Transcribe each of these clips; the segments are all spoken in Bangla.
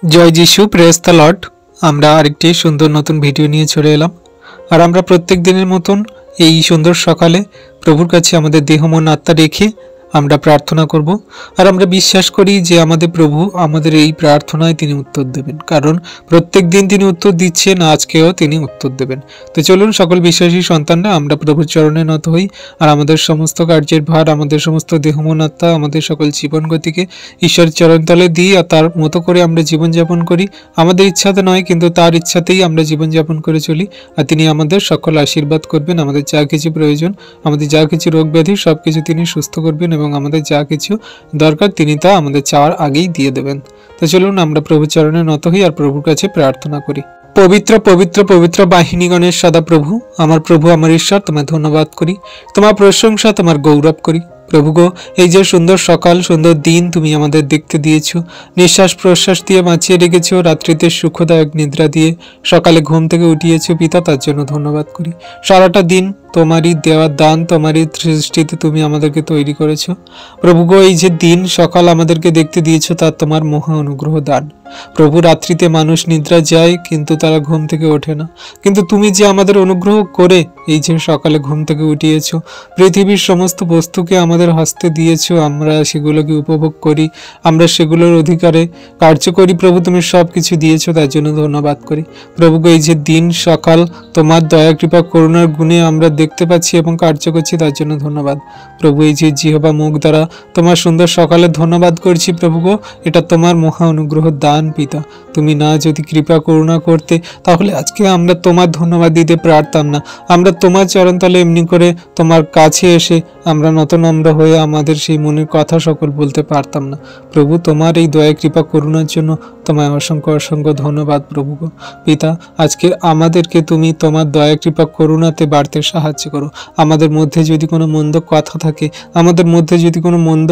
জয় যিশু, প্রেজ দ্য লর্ড। আমরা আরেকটি সুন্দর নতুন ভিডিও নিয়ে চলে এলাম। আর আমরা প্রত্যেক দিনের মতন এই সুন্দর সকালে প্রভুর কাছে আমাদের দেহ মন আত্মা রেখে আমরা প্রার্থনা করব। আর আমরা বিশ্বাস করি যে আমাদের প্রভু আমাদের এই প্রার্থনায় তিনি উত্তর দেবেন, কারণ প্রত্যেক দিন তিনি উত্তর দিচ্ছেন, আজকেও তিনি উত্তর দেবেন। তো চলুন সকল বিশ্বাসী সন্তানরা আমরা প্রভুর চরণে নত হই আর আমাদের সমস্ত কার্যের ভার, আমাদের সমস্ত দেহ মন আত্মা, আমাদের সকল জীবন গতিকে ঈশ্বরের চরণতলে দিই আর তার মতো করে আমরা জীবনযাপন করি। আমাদের ইচ্ছাতে নয়, কিন্তু তার ইচ্ছাতেই আমরা জীবনযাপন করে চলি। আর তিনি আমাদের সকল আশীর্বাদ করবেন, আমাদের যা কিছু প্রয়োজন, আমাদের যা কিছু রোগ ব্যাধি সব কিছু তিনি সুস্থ করবেন এবং আমাদের যা কিছু দরকার তিনি তা আমাদের চাওয়ার আগেই দিয়ে দেবেন। তো চলুন আমরা প্রভুর চরণে নত হই আর প্রভুর কাছে প্রার্থনা করি। পবিত্র পবিত্র পবিত্র বাহিনীগণের সদা প্রভু, আমার প্রভু, আমার ঈশ্বর, তোমায় ধন্যবাদ করি, তোমার প্রশংসা, তোমার গৌরব করি। প্রভু গো, এই যে সুন্দর সকাল, সুন্দর দিন তুমি আমাদের দেখতে দিয়েছো, নিঃশ্বাস প্রশ্বাস দিয়ে বাঁচিয়ে রেখেছো, রাত্রিতে সুখদায়ক নিদ্রা দিয়ে সকালে ঘুম থেকে উঠিয়েছো পিতা, তার জন্য ধন্যবাদ করি। সারাটা দিন তোমারই দেওয়ার দান, তোমারই সৃষ্টিতে তুমি আমাদেরকে তৈরি করেছো। প্রভু গো, এই যে দিন সকাল আমাদেরকে দেখতে দিয়েছো, তার তোমার মহা অনুগ্রহ দান। প্রভু, রাত্রিতে মানুষ নিদ্রা যায় কিন্তু তারা ঘুম থেকে ওঠে না, কিন্তু তুমি যে আমাদের অনুগ্রহ করে এই যে সকালে ঘুম থেকে উঠিয়েছো, পৃথিবীর সমস্ত বস্তুকে আমাদের হস্তে দিয়েছো, আমরা সেগুলোকে উপভোগ করি, আমরা সেগুলোর অধিকারে কার্য করি। প্রভু, তুমি সব কিছু দিয়েছো, তার জন্য ধন্যবাদ করি। প্রভু, এই যে দিন সকাল তোমার দয়া কৃপা করুণার গুণে আমরা দেখতে পাচ্ছি এবং কার্য করছি, তার জন্য ধন্যবাদ। প্রভু, এই যে জিহ্বা মুখ দ্বারা তোমার সুন্দর সকালে ধন্যবাদ করছি প্রভু গো, এটা তোমার মহা অনুগ্রহ দান পিতা। তুমি না যদি কৃপা করুণা করতে, তাহলে আজকে আমরা তোমার ধন্যবাদ দিতে পারতাম না। আমরা তোমার চরণতলে এমনি করে তোমার কাছে এসে আমরা নতনম্র হয়ে আমাদের সেই মনের কথা সকল বলতে পারতাম না। প্রভু, তোমার এই দয়া কৃপা করুণার জন্য তোমায় অসংখ্য অসংখ্য ধন্যবাদ প্রভু গো। পিতা, আজকে আমাদেরকে তুমি তোমার দয়া কৃপা করুণাতে বাড়তে সাহায্য করো। আমাদের মধ্যে যদি কোনো মন্দ কথা থাকে, আমাদের মধ্যে যদি কোনো মন্দ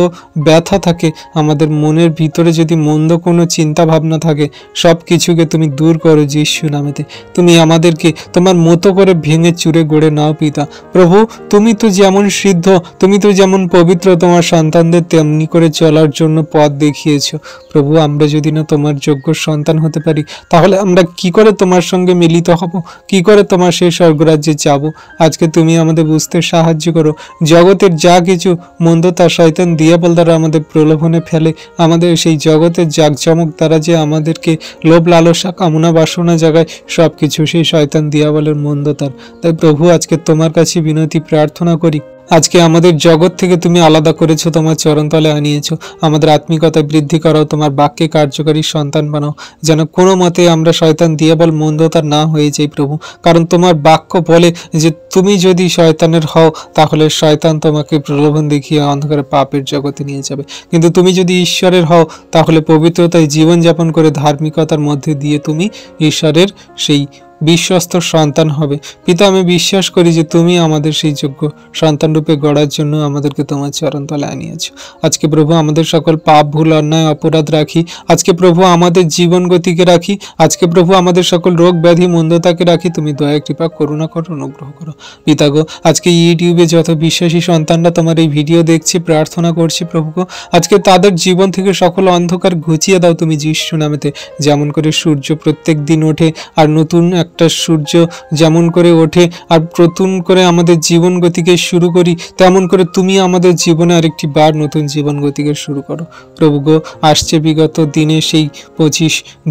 ব্যথা থাকে, আমাদের মনের ভিতরে যদি মন্দ কোনো চিন্তা ভাবনা থাকে, সব কিছুকে তুমি দূর করো যিশু নামেতে। তুমি আমাদেরকে তোমার মতো করে ভেঙে চুরে গড়ে নাও পিতা। প্রভু, তুমি তো যেমন সিদ্ধ, তুমি তো যেমন পবিত্র, তোমার সন্তানদের তেমনি করে চলার জন্য পথ দেখিয়েছো। প্রভু, আমরা যদি না তোমার যোগ্য সন্তান হতে পারি, তাহলে আমরা কি করে তোমার সঙ্গে মিলিত হব, কি করে তোমার সেই স্বর্গরাজ্যে যাব? আজকে তুমি আমাদের বুঝতে সাহায্য করো। জগতের যা কিছু মন্দ তা শয়তান দিয়াবল দ্বারা আমাদের প্রলোভনে ফেলে, আমাদের সেই জগতের জাকজমক দ্বারা যে আমাদেরকে লোভ লালসা কামনা বাসনা জাগায়, সব কিছু সেই শয়তান দিয়াবলের মন্দতার। তাই প্রভু, আজকে তোমার কাছে বিনতি প্রার্থনা করি, আজকে আমাদের জগৎ থেকে তুমি আলাদা করেছো, তোমার চরণতলে আনিয়েছো, আমাদের আত্মিকতা বৃদ্ধি করো, তোমার বাক্যে কার্যকারী সন্তান বানাও, যেন কোনো মতে আমরা শয়তান দিয়াবল মন্দতার না হয়ে যাই প্রভু। কারণ তোমার বাক্য বলে যে তুমি যদি শয়তানের হও, তাহলে শয়তান তোমাকে প্রলোভন দেখিয়ে অন্ধকারে পাপের জগতে নিয়ে যাবে, কিন্তু তুমি যদি ঈশ্বরের হও, তাহলে পবিত্রতায় জীবনযাপন করে ধার্মিকতার মধ্যে দিয়ে তুমি ঈশ্বরের সেই বিশ্বস্ত সন্তান হবে। পিতা, আমি বিশ্বাস করি যে তুমি আমাদের সেই যোগ্য সন্তান রূপে গড়ার জন্য আমাদেরকে তোমার চরণতলে আনিয়েছো। আজকে প্রভু আমাদের সকল পাপ ভুল অন্যায় অপরাধ রাখি, আজকে প্রভু আমাদের জীবন গতিকে রাখি, আজকে প্রভু আমাদের সকল রোগ ব্যাধি মন্দতাকে রাখি। তুমি দয়া কৃপা করুণা করো, অনুগ্রহ করো পিতা গো। আজকে ইউটিউবে যত বিশ্বাসী সন্তানরা তোমার এই ভিডিও দেখছি, প্রার্থনা করছি প্রভু গো, আজকে তাদের জীবন থেকে সকল অন্ধকার ঘুচিয়ে দাও তুমি যিশু নামেতে। যেমন করে সূর্য প্রত্যেক দিন ওঠে আর নতুন একটা সূর্য যেমন করে ওঠে আর নতুন করে আমাদের জীবন গতিকে শুরু করি, তেমন করে তুমি আমাদের জীবনে আরেকটি বার নতুন জীবন গতিকে শুরু করো প্রভু গো। আসছে বিগত দিনে সেই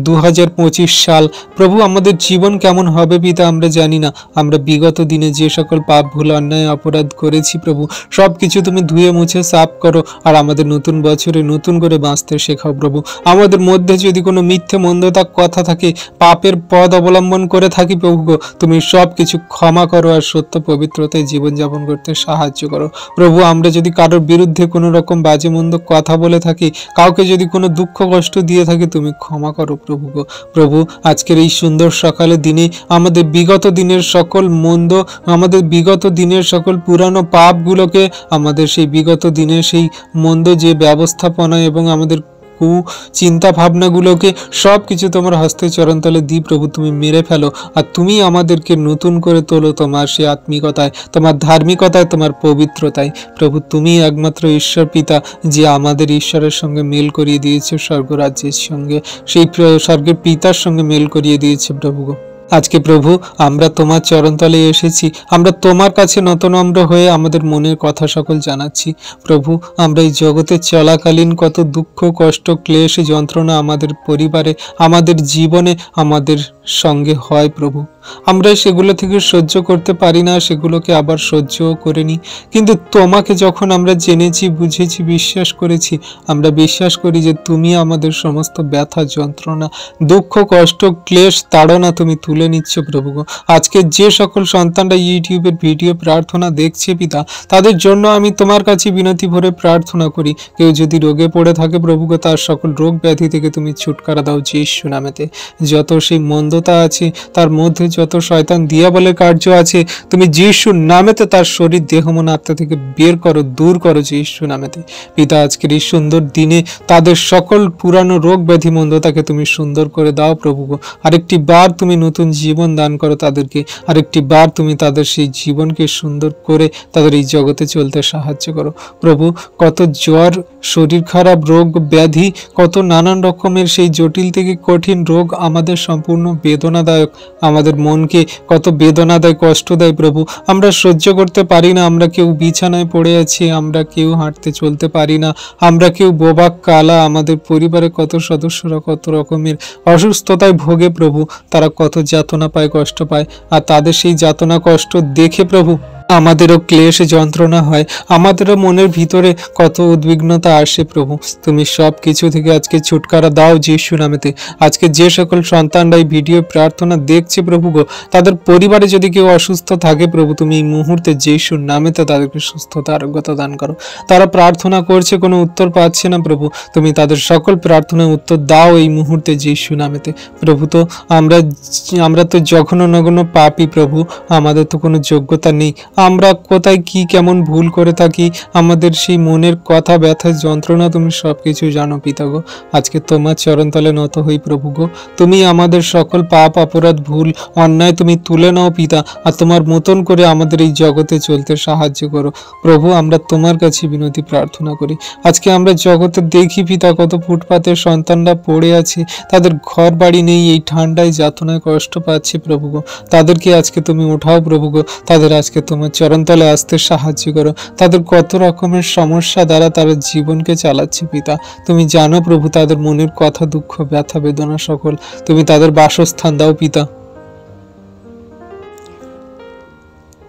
2025 সাল প্রভু, আমাদের জীবন কেমন হবে পিতা আমরা জানি না। আমরা বিগত দিনে যে সকল পাপ ভুল অন্যায় অপরাধ করেছি প্রভু, সব কিছু তুমি ধুয়ে মুছে সাফ করো আর আমাদের নতুন বছরে নতুন করে বাঁচতে শেখাও প্রভু। আমাদের মধ্যে যদি কোনো মিথ্যে মন্দতা কথা থাকে, পাপের পথ অবলম্বন করে থাকি প্রভু গো, তুমি সব কিছু ক্ষমা করো আর সত্য পবিত্রতায় জীবনযাপন করতে সাহায্য করো প্রভু। আমরা যদি কারোর বিরুদ্ধে কোনো রকম বাজে মন্দ কথা বলে থাকি, কাউকে যদি কোনো দুঃখ কষ্ট দিয়ে থাকি, তুমি ক্ষমা করো প্রভু গো। প্রভু, আজকের এই সুন্দর সকালে দিনে আমাদের বিগত দিনের সকল মন্দ, আমাদের বিগত দিনের সকল পুরানো পাপগুলোকে, আমাদের সেই বিগত দিনের সেই মন্দ যে ব্যবস্থাপনা এবং আমাদের কু চিন্তা ভাবনাগুলোকে সব কিছু তোমার হস্তে চরণতলে দিই প্রভু, তুমি মেরে ফেলো আর তুমি আমাদেরকে নতুন করে তোলো তোমার সেই আত্মিকতায়, তোমার ধার্মিকতায়, তোমার পবিত্রতায়। প্রভু তুমি একমাত্র ঈশ্বর পিতা, যে আমাদের ঈশ্বরের সঙ্গে মেল করিয়ে দিয়েছে, স্বর্গরাজ্যের সঙ্গে, সেই স্বর্গের পিতার সঙ্গে মেল করিয়ে দিয়েছে প্রভু। আজকে প্রভু আমরা তোমার চরণতলে এসেছি, আমরা তোমার কাছে নতনম্র হয়ে আমাদের মনের কথা সকল জানাচ্ছি প্রভু। আমরা এই জগতে চলাকালীন কত দুঃখ, কষ্ট, ক্লেশ, যন্ত্রণা আমাদের পরিবারে, আমাদের জীবনে আমাদের সঙ্গে হয় প্রভু, আমরা সেগুলো থেকে সহ্য করতে পারি না, সেগুলোকে আবার সহ্যও করে নিই। কিন্তু তোমাকে যখন আমরা জেনেছি, বুঝেছি, বিশ্বাস করেছি, আমরা বিশ্বাস করি যে তুমি আমাদের সমস্ত ব্যথা, যন্ত্রণা, দুঃখ, কষ্ট, ক্লেশ, তাড়না তুমি তুলে নিচ্ছ প্রভু। আজকে যে সকল সন্তানরা ইউটিউবের ভিডিও প্রার্থনা দেখছে পিতা, তাদের জন্য আমি তোমার কাছে বিনতি ভরে প্রার্থনা করি, কেউ যদি রোগে পড়ে থাকে প্রভু, তার সকল রোগ ব্যাধি থেকে তুমি ছুটকারা দাও যিশু নামেতে। যত সেই মন্দতা আছে, তার মধ্যে যত শয়তান দিয়াবলের কার্য আছে, তুমি যিশু নামেতে তার শরীর, দেহ, মন, আত্মা থেকে বের করো, দূর করো যিশু নামেতে। পিতা আজকের এই সুন্দর দিনে তাদের সকল পুরানো রোগ ব্যাধি, মন্দতাকে তুমি সুন্দর করে দাও প্রভু। আরেকটি বার তুমি নতুন জীবন দান করো তাদেরকে, আরেকটি বার তুমি তাদের সেই জীবনকে সুন্দর করে তাদের এই জগতে চলতে সাহায্য করো প্রভু। কত জ্বর, শরীর খারাপ, রোগ ব্যাধি, কত নানান রকমের সেই জটিল থেকে কঠিন রোগ আমাদের সম্পূর্ণ বেদনাদায়ক, আমাদের মনকে কত বেদনা দেয়, কষ্ট দেয় প্রভু। আমরা সহ্য করতে পারি না, আমরা কেউ বিছানায় পড়ে আছি, আমরা কেউ হাঁটতে চলতে পারি না, আমরা কেউ বোবা কালা, আমাদের পরিবারে কত সদস্যরা কত রকমের অসুস্থতায় ভোগে প্রভু, তারা কত যাতনা পায়, কষ্ট পায়, আর তাদের সেই যাতনা কষ্ট দেখে প্রভু আমাদেরও ক্লেশ, যন্ত্রণা হয়, আমাদেরও মনের ভিতরে কত উদ্বিগ্নতা আসে প্রভু। তুমি সব কিছু থেকে আজকে ছুটকারা দাও যিশু নামেতে। আজকে যে সকল সন্তানরা এই ভিডিও প্রার্থনা দেখছে প্রভু গো, তাদের পরিবারে যদি কেউ অসুস্থ থাকে প্রভু, তুমি এই মুহূর্তে যিশুর নামেতে তাদেরকে সুস্থতা, আরোগ্যতা দান করো। তারা প্রার্থনা করছে, কোনো উত্তর পাচ্ছে না প্রভু, তুমি তাদের সকল প্রার্থনায় উত্তর দাও এই মুহূর্তে যিশু নামেতে প্রভু। তো আমরা তো জঘন্য নগণ্য পাপী প্রভু, আমাদের তো কোনো যোগ্যতা নেই, আমরা কোথায় কি কেমন ভুল করে থাকি, আমাদের সেই মনের কথা, ব্যথা, যন্ত্রণা তুমি সবকিছু জানো পিতা গো। আজকে তোমার চরণতলে নত হই প্রভু গো, তুমি আমাদের সকল পাপ, অপরাধ, ভুল, অন্যায় তুমি তুলে নাও পিতা, আর তোমার মতন করে আমাদের এই জগতে চলতে সাহায্য করো প্রভু। আমরা তোমার কাছে বিনতি প্রার্থনা করি। আজকে আমরা জগতে দেখি পিতা, কত ফুটপাতের সন্তানরা পড়ে আছে, তাদের ঘর বাড়ি নেই, এই ঠান্ডায় যাতনায় কষ্ট পাচ্ছে প্রভু গো, তাদেরকে আজকে তুমি ওঠাও প্রভু গো, তাদের আজকে তোমার চরণতলে আসতে সাহায্য করো। তাদের কত রকমের সমস্যা দ্বারা তারা জীবনকে চালাচ্ছে পিতা, তুমি জানো প্রভু তাদের মনের কথা, দুঃখ, ব্যথা, বেদনা সকল, তুমি তাদের বাসস্থান দাও পিতা।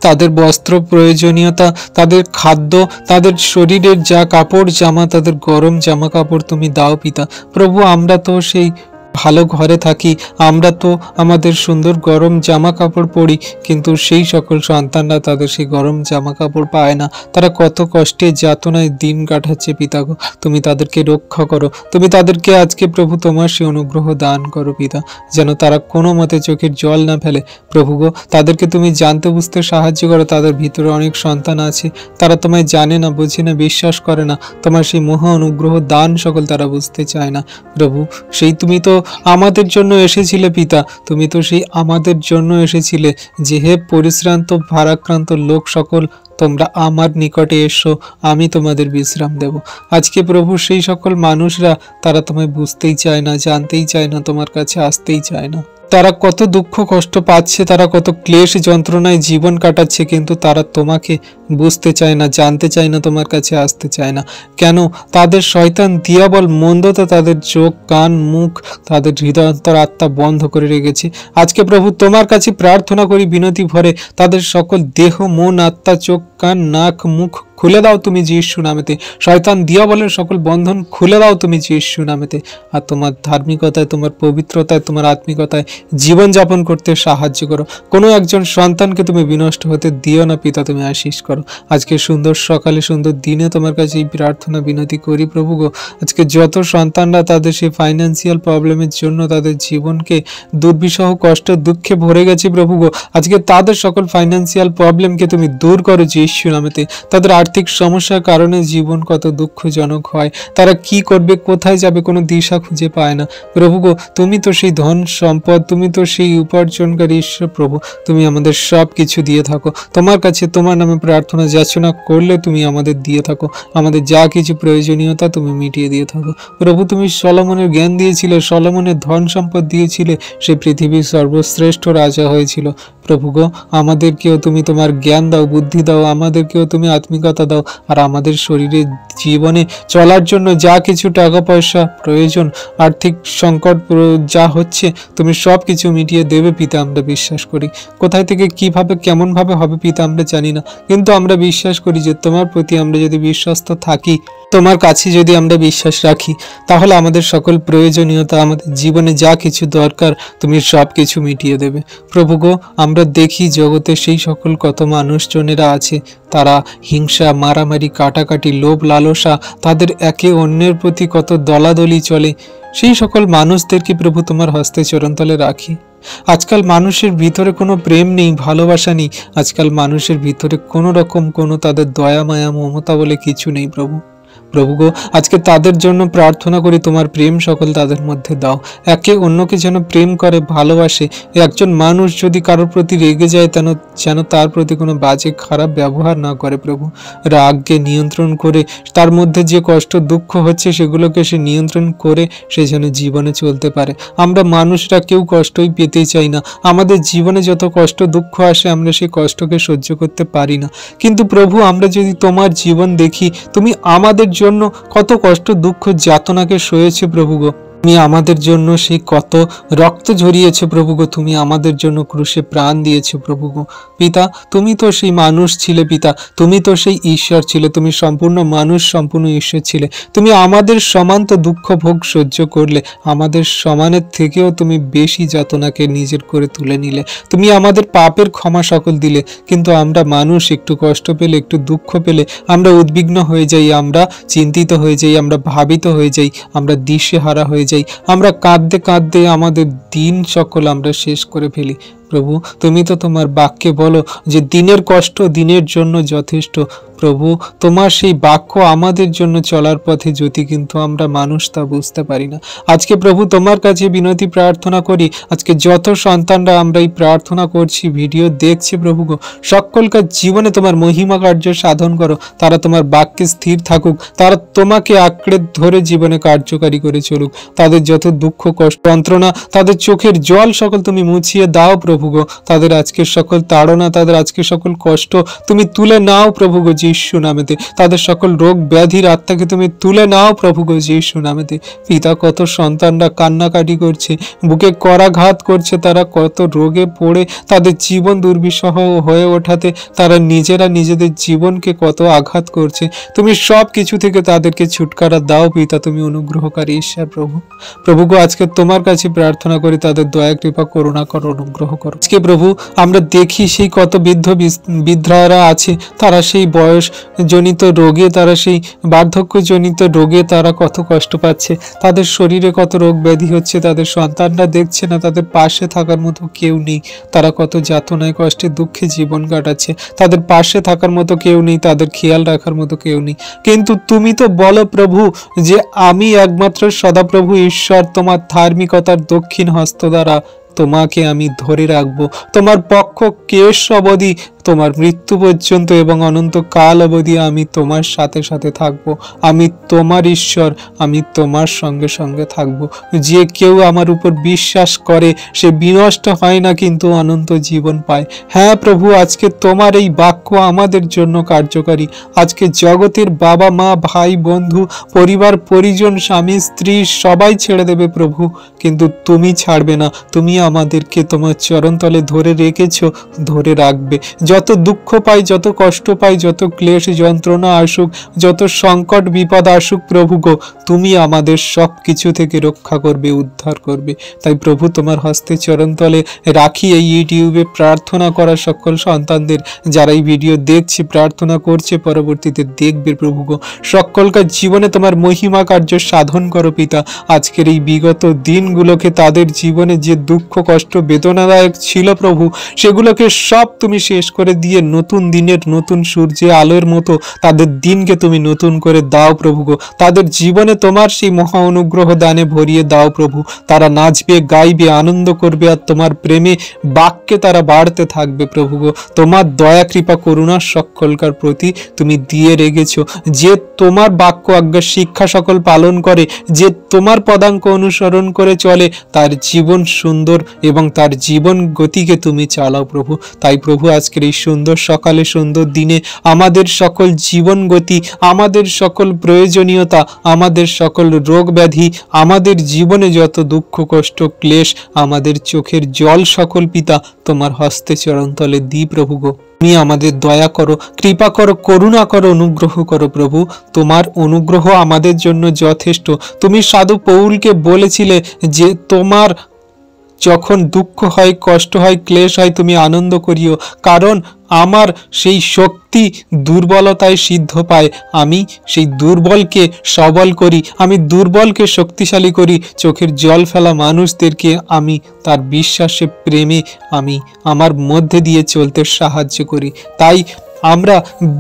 তাদের বস্ত্র প্রয়োজনীয়তা, তাদের খাদ্য, তাদের শরীরের যা কাপড় জামা, তাদের গরম জামা কাপড় তুমি দাও পিতা প্রভু। আমরা তো সেই ভালো ঘরে থাকি, আমরা তো আমাদের সুন্দর গরম জামা কাপড় পরি, কিন্তু সেই সকল সন্তানরা তাদের সেই গরম জামা কাপড় পায় না, তারা কত কষ্টে যাতনায় দিন কাটাচ্ছে পিতা গো, তুমি তাদেরকে রক্ষা করো, তুমি তাদেরকে আজকে প্রভু তোমার সেই অনুগ্রহ দান করো পিতা, যেন তারা কোনো মতে চোখের জল না ফেলে প্রভু গো। তাদেরকে তুমি জানতে বুঝতে সাহায্য করো, তাদের ভিতরে অনেক সন্তান আছে, তারা তোমায় জানে না, বোঝে না, বিশ্বাস করে না, তোমার সেই মহা অনুগ্রহ দান সকল তারা বুঝতে চায় না প্রভু। সেই তুমি তো আমাদের জন্য এসেছিলে পিতা, তুমি তো সেই আমাদের জন্য এসেছিলে যে হে পরিশ্রান্ত ভারাক্রান্ত লোক সকল, তোমরা আমার নিকটে এসো, আমি তোমাদের বিশ্রাম দেব। আজকে প্রভু সেই সকল মানুষরা, তারা তোমায় বুঝতেই চায় না, জানতেই চায় না, তোমার কাছে আসতেই চায় না, তারা কত দুঃখ কষ্ট পাচ্ছে, তারা কত ক্লেশ যন্ত্রণায় জীবন কাটাচ্ছে, কিন্তু তারা তোমাকে বুঝতে চায় না, জানতে চায় না, তোমার কাছে আসতে চায় না। কেন? তাদের শয়তান দিয়াবল মন্দতা তাদের চোখ, কান, মুখ, তাদের হৃদয়ন্তর, আত্মা বন্ধ করে রেখেছে। আজকে প্রভু তোমার কাছে প্রার্থনা করি বিনতি ভরে, তাদের সকল দেহ, মন, আত্মা, চোখ, কান, নাক, মুখ খুলে দাও তুমি যিশু নামেতে। শয়তান দিয়াবলের সকল বন্ধন খুলে দাও তুমি যিশু নামেতে, আর তোমার ধার্মিকতায়, তোমার পবিত্রতায়, তোমার আত্মিকতায় জীবনযাপন করতে সাহায্য করো। কোনো একজন সন্তানকে তুমি বিনষ্ট হতে দিও না পিতা, তুমি আশীষ করো। আজকে সুন্দর সকালে, সুন্দর দিনে তোমার কাছে এই প্রার্থনা বিনতি করি প্রভু গো। আজকে যত সন্তানরা তাদের সেই ফাইন্যান্সিয়াল প্রবলেমের জন্য তাদের জীবনকে দুর্বিষহ, কষ্ট, দুঃখে ভরে গেছে প্রভু গো, আজকে তাদের সকল ফাইন্যান্সিয়াল প্রবলেমকে তুমি দূর করো যিশু যিশু নামেতে। তাদের আর্থিক সমস্যার কারণে জীবন কত দুঃখজনক হয়, তারা কি করবে, কোথায় যাবে, কোনো দিশা খুঁজে পায় না। প্রভু গো, তুমি তো সেই ধন সম্পদ, তুমি তো সেই উপার্জনকারী ঈশ্বর প্রভু, তুমি আমাদের সব কিছু দিয়ে থাকো। তোমার কাছে তোমার নামে প্রার্থনা যাচনা করলে তুমি আমাদের দিয়ে থাকো, আমাদের যা কিছু প্রয়োজনীয়তা তুমি মিটিয়ে দিয়ে থাকো। প্রভু, তুমি সলোমনের জ্ঞান দিয়েছিলে, সলোমনের ধন সম্পদ দিয়েছিলে, সে পৃথিবীর সর্বশ্রেষ্ঠ রাজা হয়েছিল। প্রভু গো, আমাদেরকেও তুমি তোমার জ্ঞান দাও, বুদ্ধি দাও, আমাদেরকেও তুমি আত্মিকতা দাও, আর আমাদের শরীরে জীবনে চলার জন্য যা কিছু টাকা পয়সা প্রয়োজন, আর্থিক সংকট যা হচ্ছে, তুমি সব কিছু মিটিয়ে দেবে পিতা, আমরা বিশ্বাস করি। কোথায় থেকে কিভাবে কেমনভাবে হবে পিতা আমরা জানি না, কিন্তু আমরা বিশ্বাস করি যে তোমার প্রতি আমরা যদি বিশ্বস্ত থাকি, তোমার কাছে যদি আমরা বিশ্বাস রাখি, তাহলে আমাদের সকল প্রয়োজনীয়তা, আমাদের জীবনে যা কিছু দরকার, তুমি সব কিছু মিটিয়ে দেবে। প্রভু গো, আমরা দেখি জগতে সেই সকল কত মানুষজনেরা আছে, তারা হিংসা, মারামারি, কাটাকাটি, লোভ লালসা, তাদের একে অন্যের প্রতি কত দলাদলি চলে। সেই সকল মানুষদেরকে প্রভু তোমার হস্তে চরণতলে রাখি। আজকাল মানুষের ভিতরে কোনো প্রেম নেই, ভালোবাসা নেই, আজকাল মানুষের ভিতরে কোনো রকম কোনো তাদের দয়া মায়া মমতা বলে কিছু নেই প্রভু। প্রভু গো, আজকে তাদের জন্য প্রার্থনা করি, তোমার প্রেম সকল তাদের মধ্যে দাও, একে অন্যকে যেন প্রেম করে, ভালোবাসে। একজন মানুষ যদি কারোর প্রতি রেগে যায়, যেন তার প্রতি কোনো বাজে খারাপ ব্যবহার না করে প্রভু। রাগকে নিয়ন্ত্রণ করে, তার মধ্যে যে কষ্ট দুঃখ হচ্ছে সেগুলোকে সে নিয়ন্ত্রণ করে সে যেন জীবনে চলতে পারে। আমরা মানুষরা কেউ কষ্টই পেতে চাই না, আমাদের জীবনে যত কষ্ট দুঃখ আসে আমরা সেই কষ্টকে সহ্য করতে পারি না। কিন্তু প্রভু, আমরা যদি তোমার জীবন দেখি, তুমি আমাদের জন্য কত কষ্ট দুঃখ যাতনাকে সয়েছে প্রভু গো। তুমি আমাদের জন্য সেই কত রক্ত ঝরিয়েছো প্রভু গো, তুমি আমাদের জন্য ক্রুশে প্রাণ দিয়েছো প্রভু গো। পিতা, তুমি তো সেই মানুষ ছিলে পিতা, তুমি তো সেই ঈশ্বর ছিলে, তুমি সম্পূর্ণ মানুষ সম্পূর্ণ ঈশ্বর ছিলে। তুমি আমাদের সমান তো দুঃখ ভোগ সহ্য করলে, আমাদের সমানের থেকেও তুমি বেশি যাতনাকে নিজের করে তুলে নিলে। তুমি আমাদের পাপের ক্ষমা সকল দিলে, কিন্তু আমরা মানুষ একটু কষ্ট পেলে, একটু দুঃখ পেলে আমরা উদ্বিগ্ন হয়ে যাই, আমরা চিন্তিত হয়ে যাই, আমরা ভাবিত হয়ে যাই, আমরা দিশেহারা হয়ে যাই, আমরা কাঁদতে কাঁদতে আমাদের দিন সকল আমরা শেষ করে ফেলি। প্রভু, তুমি তো তোমার বাক্যে বলো যে দিনের কষ্ট দিনের জন্য যথেষ্ট। প্রভু, তোমার সেই বাক্য আমাদের জন্য চলার পথে জ্যোতি, কিন্তু আমরা মানুষ তা বুঝতে পারি না। আজকে প্রভু তোমার কাছে বিনতি প্রার্থনা করি, আজকে যত সন্তানরা আমরা এই প্রার্থনা করছি, ভিডিও দেখছি প্রভু গো, সকলকার জীবনে তোমার মহিমা কার্য সাধন করো, তারা তোমার বাক্যে স্থির থাকুক, তারা তোমাকে আঁকড়ে ধরে জীবনে কার্যকারী করে চলুক। তাদের যত দুঃখ কষ্ট যন্ত্রণা, তাদের চোখের জল সকল তুমি মুছিয়ে দাও প্রভু গো। তাদের আজকের সকল তাড়না, তাদের আজকের সকল কষ্ট তুমি তুলে নাও প্রভু গো যিশু নামেতে। তাদের সকল রোগ ব্যাধির আত্মাকে তুমি তুলে নাও প্রভু গো যিশু নামেতে। পিতা, কত সন্তানরা কান্নাকাটি করছে, বুকে করাঘাত করছে, তারা কত রোগে পড়ে তাদের জীবন দুর্বিষহ হয়ে ওঠাতে তারা নিজেরা নিজেদের জীবনকে কত আঘাত করছে। তুমি সব কিছু থেকে তাদেরকে ছুটকারা দাও পিতা, তুমি অনুগ্রহকারী ঈশ্বর প্রভু। প্রভু গো, আজকে তোমার কাছে প্রার্থনা করি, তাদের দয়া কৃপা করুণা করো, অনুগ্রহ করো। আজকে প্রভু আমরা দেখি সেই কত বৃদ্ধরা আছে, তারা সেই বয়স জনিত রোগে, তারা সেই বার্ধক্যজনিত রোগে তারা কত কষ্ট পাচ্ছে, তাদের শরীরে কত রোগ ব্যাধি হচ্ছে, তাদের সন্তানরা দেখছে না, তাদের পাশে থাকার মতো কেউ নেই, তারা কত যাতনায় কষ্টে দুঃখে জীবন কাটাচ্ছে, তাদের পাশে থাকার মতো কেউ নেই, তাদের খেয়াল রাখার মতো কেউ নেই। কিন্তু তুমি তো বলো প্রভু যে আমি একমাত্র সদাপ্রভু ঈশ্বর, তোমার ধার্মিকতার দক্ষিণ হস্ত দ্বারা তোমাকে আমি ধরে রাখবো, তোমার পক্ষ কেশ অবধি, তোমার মৃত্যু পর্যন্ত এবং অনন্ত কাল অবধি আমি তোমার সাথে সাথে থাকবো। আমি তোমার ঈশ্বর, আমি তোমার সঙ্গে সঙ্গে থাকবো। যে কেউ আমার উপর বিশ্বাস করে সে বিনষ্ট হয় না, কিন্তু অনন্ত জীবন পায়। হ্যাঁ প্রভু, আজকে তোমার এই বাক্য আমাদের জন্য কার্যকারী। আজকে জগতের বাবা মা ভাই বন্ধু পরিবার পরিজন স্বামী স্ত্রী সবাই ছেড়ে দেবে প্রভু, কিন্তু তুমি ছাড়বে না। তুমি আমাদেরকে তোমার চরণতলে ধরে রেখেছো, ধরে রাখবে। যত দুঃখ পাই, যত কষ্ট পাই, যত ক্লেশ যন্ত্রণা আসুক, যত সংকট বিপদ আসুক প্রভু গো, তুমি আমাদের সব কিছু থেকে রক্ষা করবে, উদ্ধার করবে। তাই প্রভু তোমার হস্তে চরণতলে রাখি এই ইউটিউবে প্রার্থনা করা সকল সন্তানদের, যারা এই ভিডিও দেখছে, প্রার্থনা করছে, পরবর্তীতে দেখবে প্রভু গো, সকলকার জীবনে তোমার মহিমা কার্য সাধন করো পিতা। আজকের এই বিগত দিনগুলোকে, তাদের জীবনে যে দুঃখ কষ্ট বেদনাদায়ক ছিল প্রভু, সেগুলোকে সব তুমি শেষ করে দিয়ে নতুন দিনের নতুন সূর্যে আলোর মতো তাদের দিনকে তুমি নতুন করে দাও প্রভু গো। তাদের জীবনে তোমার সেই মহা অনুগ্রহ দানে ভরিয়ে দাও প্রভু। তারা নাচবে, গাইবে, আনন্দ করবে, আর তোমার প্রেমে বাক্যে তারা বাড়তে থাকবে প্রভু গো। তোমার দয়া কৃপা করুণা সকলকার প্রতি তুমি দিয়ে রেখেছো। যে তোমার বাক্য আজ্ঞা শিক্ষা সকল পালন করে, যে তোমার পদাঙ্ক অনুসরণ করে চলে, তার জীবন সুন্দর এবং তার জীবন গতিকে তুমি চালাও প্রভু। তাই প্রভু আজকের এই সুন্দর সকালে, সুন্দর দিনে আমাদের সকল জীবন গতি, আমাদের সকল প্রয়োজনীয়তা, আমাদের সকল রোগ ব্যাধি, আমাদের জীবনে যত দুঃখ কষ্ট ক্লেশ, আমাদের চোখের জল সকল পিতা তোমার হস্তে চরণতলে দিই প্রভু গো। তুমি আমাদের দয়া করো, কৃপা করো, করুণা করো, অনুগ্রহ করো প্রভু। তোমার অনুগ্রহ আমাদের জন্য যথেষ্ট। তুমি সাধু পৌলকে বলেছিলে যে তোমার যখন দুঃখ হয়, কষ্ট হয়, ক্লেশ হয়, তুমি আনন্দ করিও, কারণ আমার সেই শক্তি দুর্বলতায় সিদ্ধ পায়। আমি সেই দুর্বলকে সবল করি, আমি দুর্বলকে শক্তিশালী করি। চোখের জল ফেলা মানুষদেরকে আমি তার বিশ্বাসে, প্রেমে আমি আমার মধ্যে দিয়ে চলতে সাহায্য করি। তাই আমরা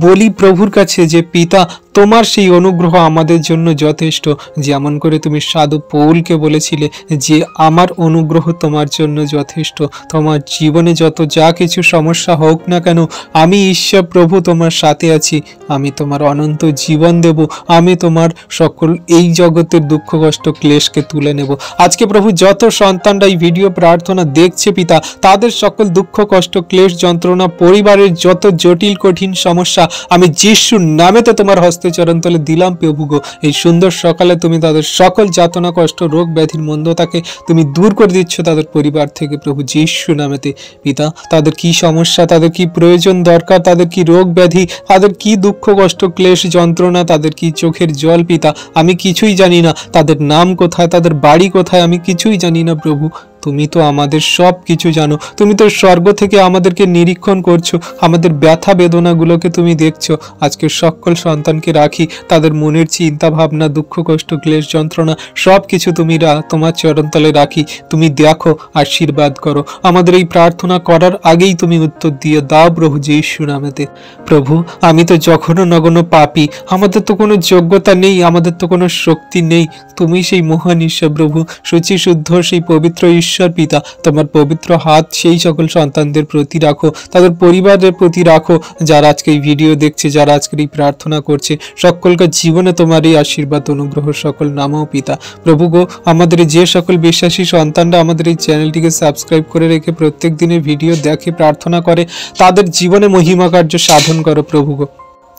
বলি প্রভুর কাছে যে পিতা তোমার সেই অনুগ্রহ আমাদের জন্য যথেষ্ট। যেমন করে তুমি সাধু পৌলকে বলেছিলে যে আমার অনুগ্রহ তোমার জন্য যথেষ্ট। তোমার জীবনে যত যা কিছু সমস্যা হোক না কেন, আমি ঈশ্বর প্রভু তোমার সাথে আছি। আমি তোমার অনন্ত জীবন দেব। আমি তোমার সকল এই জগতের দুঃখ কষ্ট ক্লেশকে তুলে নেব। আজকে প্রভু যত সন্তানরা এই ভিডিও প্রার্থনা দেখছে পিতা, তাদের সকল দুঃখ কষ্ট ক্লেশ যন্ত্রণা, পরিবারের যত জটিল কঠিন সমস্যা আমি যিশুর নামেতে তোমার হস্তে চরণতলে দিলাম প্রভু গো। এই সুন্দর সকালে তুমি তাদের সকল যাতনা কষ্ট রোগ ব্যাধির মন্দতাকে তুমি দূর করে দিচ্ছ তাদের পরিবার থেকে প্রভু যিশুর নামেতে পিতা। তাদের কি সমস্যা, তাদের কি প্রয়োজন দরকার, তাদের কি রোগ ব্যাধি, তাদের কি দুঃখ কষ্ট ক্লেশ যন্ত্রণা, তাদের কি চোখের জল পিতা আমি কিছুই জানি না। তাদের নাম কোথায়, তাদের বাড়ি কোথায় আমি কিছুই জানি না প্রভু। তুমি তো আমাদের সব কিছু জানো। তুমি তো স্বর্গ থেকে আমাদেরকে নিরীক্ষণ করছো, আমাদের ব্যথা বেদনাগুলোকে তুমি দেখছো। আজকে সকল সন্তানকে রাখি, তাদের মনের চিন্তা ভাবনা, দুঃখ কষ্ট ক্লেশ যন্ত্রণা সব কিছু তুমি তোমার চরণতলে রাখি। তুমি দেখো, আশীর্বাদ করো। আমাদের এই প্রার্থনা করার আগেই তুমি উত্তর দিয়ে দাও প্রভু যিশু নামেতে। প্রভু আমি তো জঘন্য নগণ্য পাপী, আমাদের তো কোনো যোগ্যতা নেই, আমাদের তো কোনো শক্তি নেই। তুমি সেই মহান ঈশ্বর প্রভু, শুচি শুদ্ধ সেই পবিত্র ঈশ্বর পিতা। তোমার পবিত্র হাত সেই সকল সন্তানদের প্রতি রাখো, তাদের পরিবারের প্রতি রাখো, যারা আজকে এই ভিডিও দেখছে, যারা আজকে এই প্রার্থনা করছে, সকলকার জীবনে তোমার এই আশীর্বাদ অনুগ্রহ সকল নামও পিতা। প্রভু গো, আমাদের যে সকল বিশ্বাসী সন্তানরা আমাদের এই চ্যানেলটিকে সাবস্ক্রাইব করে রেখে প্রত্যেক দিনের ভিডিও দেখে প্রার্থনা করে, তাদের জীবনে মহিমা কার্য সাধন করো প্রভু গো।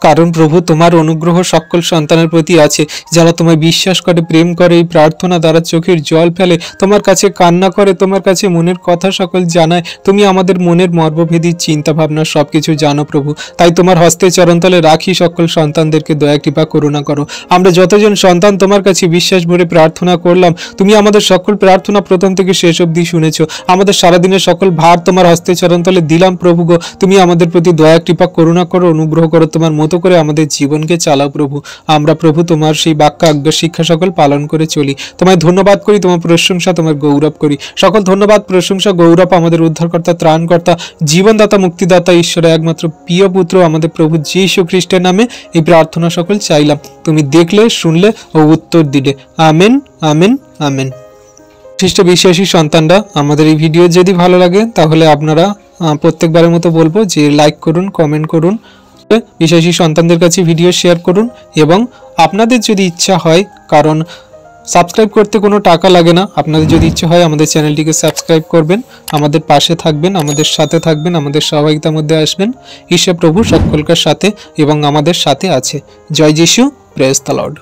কারণ প্রভু তোমার অনুগ্রহ সকল সন্তানের প্রতি আছে, যারা তোমায় বিশ্বাস করে, প্রেম করে, এই প্রার্থনা দ্বারা চোখের জল ফেলে, তোমার কাছে কান্না করে, তোমার কাছে মনের কথা সকল জানায়। তুমি আমাদের মনের মর্মভেদী চিন্তা ভাবনা সবকিছু জানো প্রভু। তাই তোমার হস্তে চরণতলে রাখি সকল সন্তানদেরকে দয়া কৃপা করুণা করো। আমরা যতজন সন্তান তোমার কাছে বিশ্বাস ভরে প্রার্থনা করলাম, তুমি আমাদের সকল প্রার্থনা প্রথম থেকে শেষ অবধি শুনেছো। আমাদের সারাদিনের সকল ভার তোমার হস্তে চরণতলে দিলাম প্রভু গো। তুমি আমাদের প্রতি দয়া কৃপা করুণা করো, অনুগ্রহ করো, তোমার মতো করে আমাদের জীবনকে চালাও প্রভু। আমরা প্রভু তোমার সেই বাক্য আজ্ঞা শিক্ষা সকল পালন করে চলি। তোমায় ধন্যবাদ করি, তোমার প্রশংসা, তোমার গৌরব করি। সকল ধন্যবাদ, প্রশংসা, গৌরব আমাদের উদ্ধারকর্তা, ত্রাণকর্তা, জীবনদাতা, মুক্তিদাতা, ঈশ্বরের একমাত্র প্রিয় পুত্র আমাদের প্রভু যীশু খ্রিস্টের নামে এই প্রার্থনা সকল চাইলাম। তুমি দেখলে, শুনলে ও উত্তর দিলে। Amen, amen, amen. খ্রিস্ট বিশ্বাসী সন্তানরা, আমাদের এই ভিডিও যদি ভালো লাগে তাহলে আপনারা প্রত্যেকবারের মতো বলবো যে লাইক করুন, কমেন্ট করুন, বিশ্বাসী সন্তানদের কাছে ভিডিও শেয়ার করুন। এবং আপনাদের যদি ইচ্ছা হয়, কারণ সাবস্ক্রাইব করতে কোনো টাকা লাগে না, আপনাদের যদি ইচ্ছা হয় আমাদের চ্যানেলটিকে সাবস্ক্রাইব করবেন, আমাদের পাশে থাকবেন, আমাদের সাথে থাকবেন, আমাদের সহযোগিতার মধ্যে আসবেন। ঈশ্বর প্রভু সকলকার সাথে এবং আমাদের সাথে আছে। জয় যিশু, প্রেজ দ্য লর্ড।